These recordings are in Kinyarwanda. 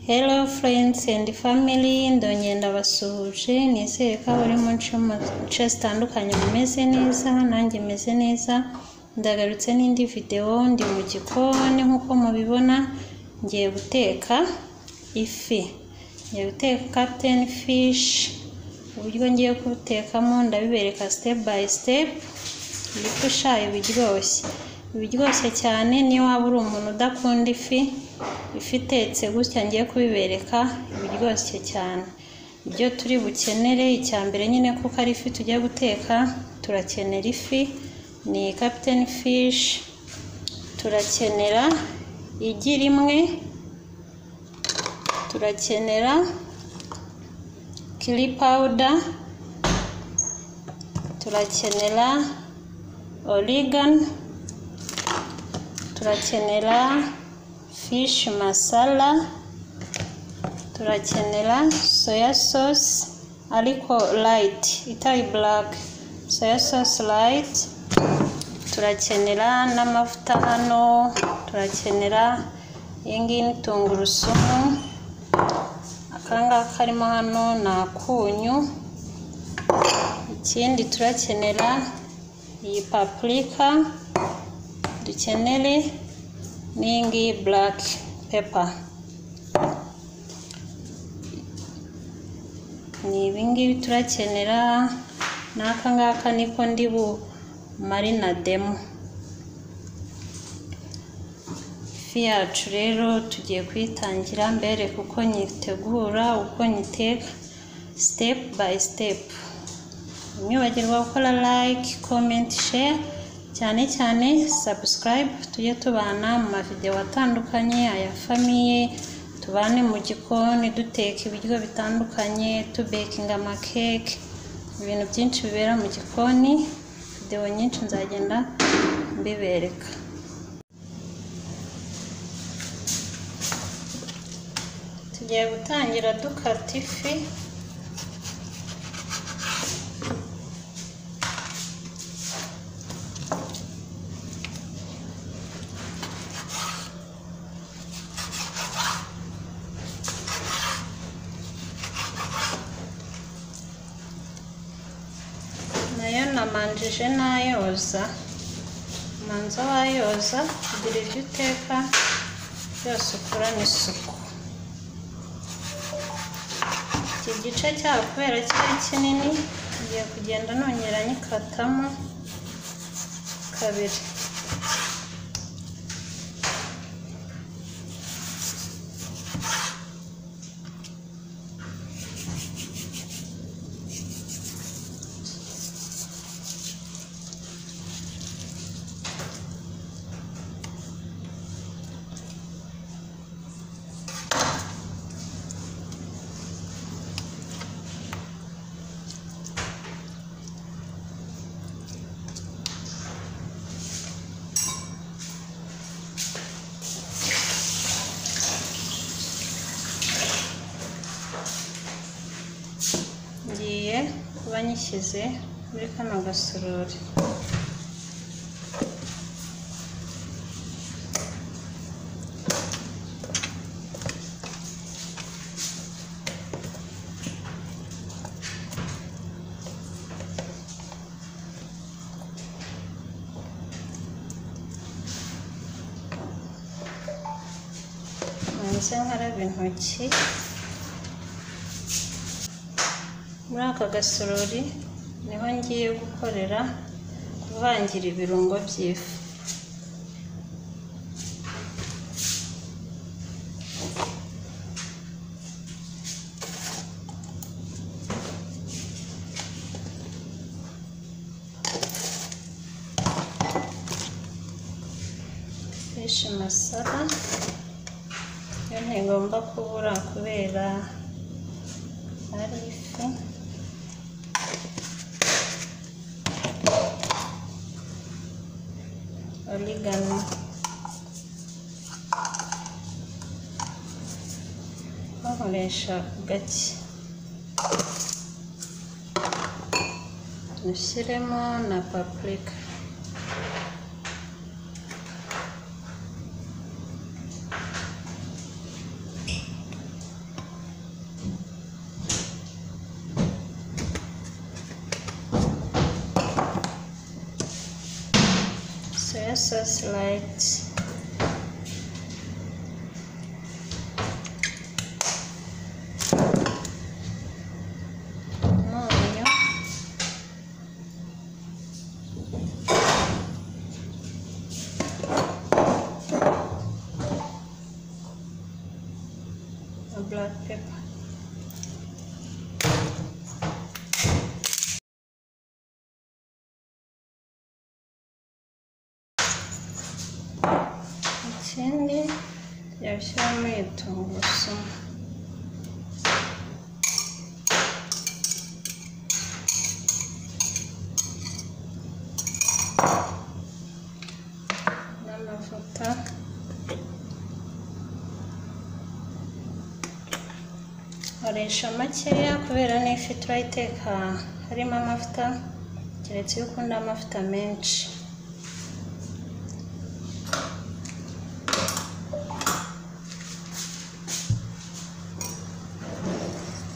Hello friends and family, ndongera ndabasuhuje nizere ko buri mu nce zitandukanye mumeze neza, nanjye meze neza. Ndagarutse n'indi video, ndi mu gikoni nkuko mubibona, ngiye guteka ifi. Ngiye guteka Captain Fish. Uburyo ngiye kubitekamo ndabibereka step by step. Ifi shayo biryoshye cyane. Niyo waba uri umuntu udakunda ifi itetse gutya ngiye kubibereka, biryoshye cyane. Ibyo turi bukenere, icyambere nyine kuko ari ifi tugiye guteka, turakenera ifi ni Captain Fish, turakenera igi rimwe, turakenera chili powder, turakenera oregano, turakenera fish masala, turakenera soya sauce ariko light itari black, soya sauce light, turakenera n'amavuta hano, turakenera ingini tungurusumu, akanga karimo hano na kunyu. Ikindi turakenera iyi paprika, dukenere n'ingi black pepper. Ni ibingibi turakenera, n'akangaka niko ndi marinademo. Ifi yacu rero tugiye kuyitangira mbere kuko nyitegura, uko nyiteka step by step. Mwibagirwa gukora like, comment, share, cyane subscribe. Tujye tubana mu mavideo atandukanye, aya famiye, tubane mu gikoni duteka ibiryo bitandukanye, tubekinga amakeke, ibintu byinshi bibera mu gikoni. Video nyinshi nzagenda mbibereka. Tugiye gutangira dukata ifi. Nayo namanjije nayoza, manza wayoza kugira ibyo uteka byose ukurane isuku. Iki gice cyaho kubera cyari kinini, ngiye kugenda nongera nyikatamo kabiri. Ngiye kuba nyishyize muri kano gasorori. Manze nkarabe intoki. Muri aka gasorori niho ngiye gukorera kuvangira ibirungo by'ifi. Fish masala yo ntigomba kubura kubera ari ifi. Oregano, bakoresha gake, dushyiremo na paprika. sauce light. Umunyu, na black pepper. Ikindi yashyiramo iyi tungurusumu. N'amavuta. Nkoresha makeya kubera n'ifi turayiteka harimo amavuta, keretse iyo ukunda amavuta menshi.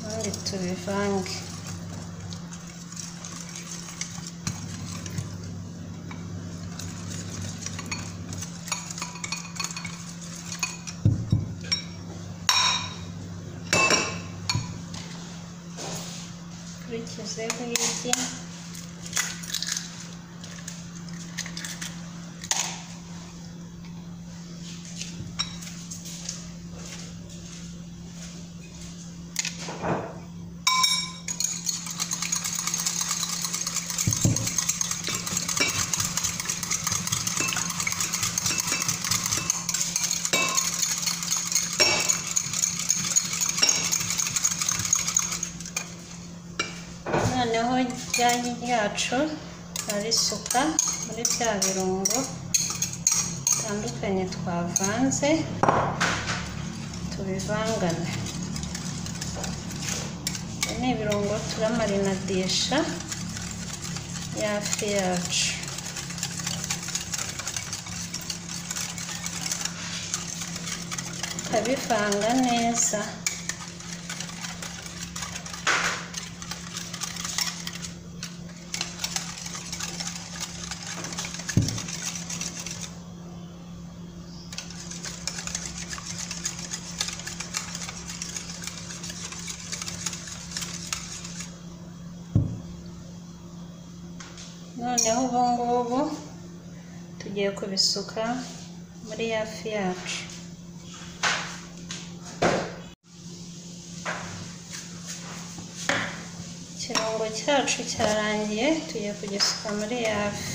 Ubundi tubivange. Kurikizeho igi. Noneho rya gi ryacu turarisuka muri bya birungo bitandukanye twavanze, tubivangane. Ni ibirungo turamarinadisha ya fi yacu. Tukabivanga neza. Noneho ubu ngubu tugiye kubisuka muri ya fi yacu. Ikirungo cyacu cyarangiye, tugiye kugisuka muri ya fi.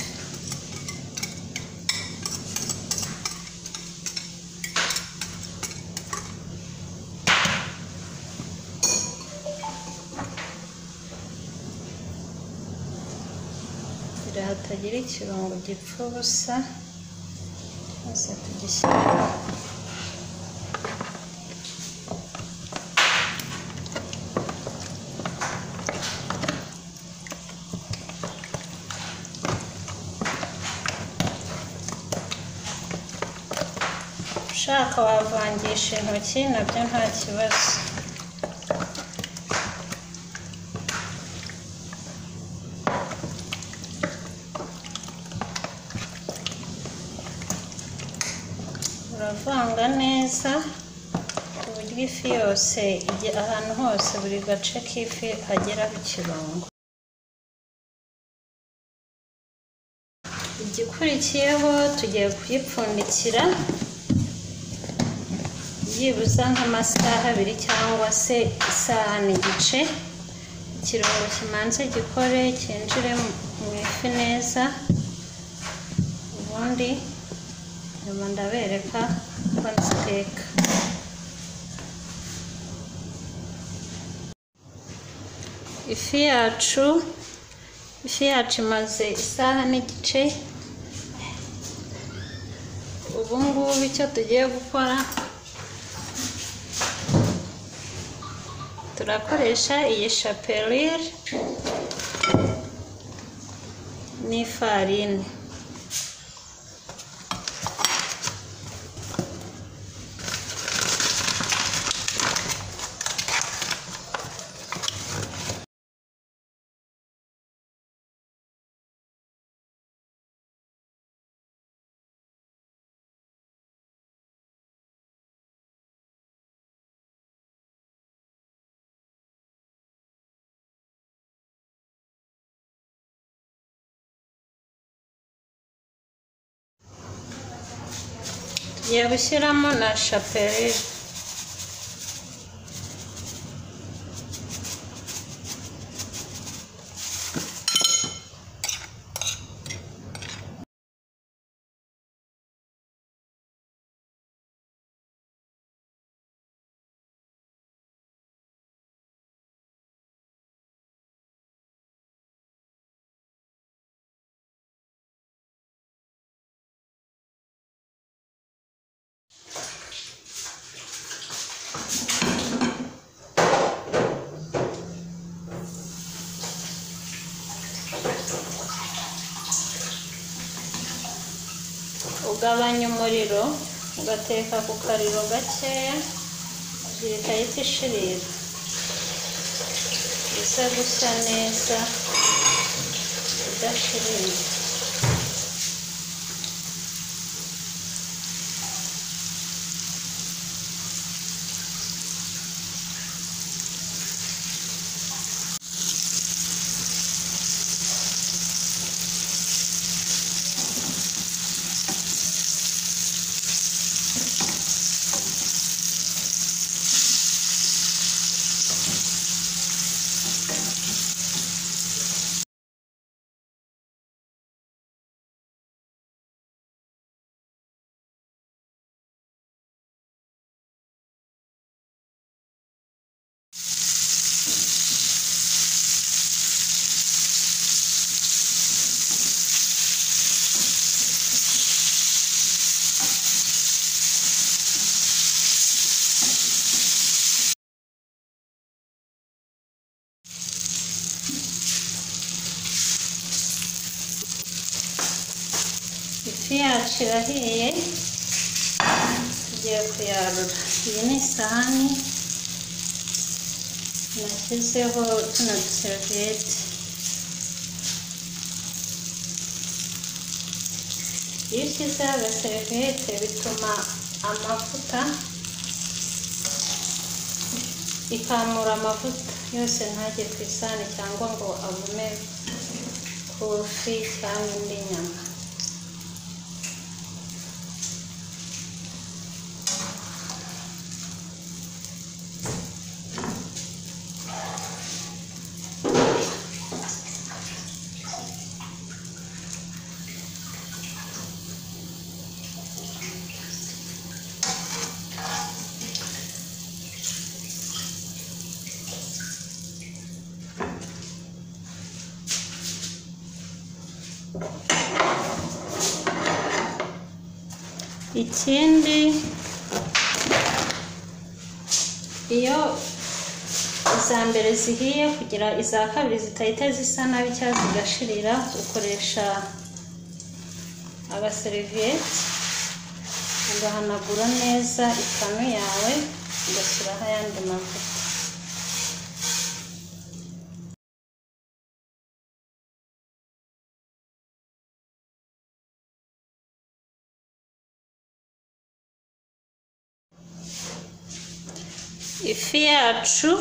Hatagira ikirungo gipfa ubusa, cyose tugishyira. Ushaka wavangisha intoki nabyo nta kibazo. Uravanga neza ku buryo ifi yose ahantu hose buri gace k'ifi hageraho ikirungo. Igikurikiyeho tugiye kuyipfundikira byibuze nk'amasaha 2 cyangwa se isaha n'igice. Ikirungo kimanze gikore cyinjire mu ifi neza, ubundi nyuma ndabereka uko nziteka. Ifi yacu imaze isaha n'igice. Ubu ngubu icyo tugiye gukora, turakoresha iyi shapelire n'ifarini. Ngiye gushyiramo na shapeli. Ugabanya umuriro ugateka ku kariro gakeya zihita ishirira isa gusa neza idashirira. Ifi yacu irahiye, tugiye kuyarura. Iyi ni isahani nashyizeho tuno duseriviyete. Iyo ushyizeho agaseriviyete bituma amavuta ikamura amavuta yose ntajye ku isahani cyangwa ngo agume ku ifi cyangwa indi nyama. Ikindi, iyo iza mbere zihiye kugira iza kabiri zitahita zisa nabi cyangwa zigashirira, ukoresha agaseriviyete ugahanagura neza ipanu yawe ugashyiraho ayandi mavuta. Ifi yacu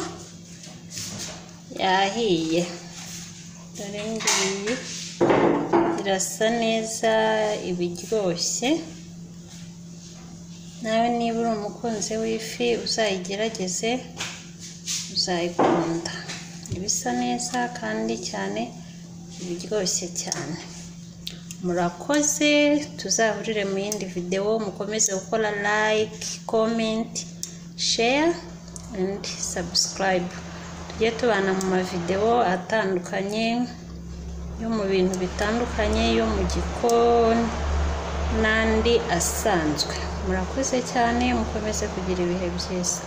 yahiye, dore ngiyi irasa neza ibiryoshye. Nawe niba uri umukunzi w'ifi uzayigerageze uzayikunda. Ibisa neza kandi cyane ibiryoshye cyane. Murakoze, tuzahurire mu yindi video. Mukomeze gukora like, comment, share and subscribe. Tujye tubana mu mavideo atandukanye yo mu bintu bitandukanye, yo mu gikoni n'andi asanzwe. Murakoze cyane, mukomeze kugira ibihe byiza.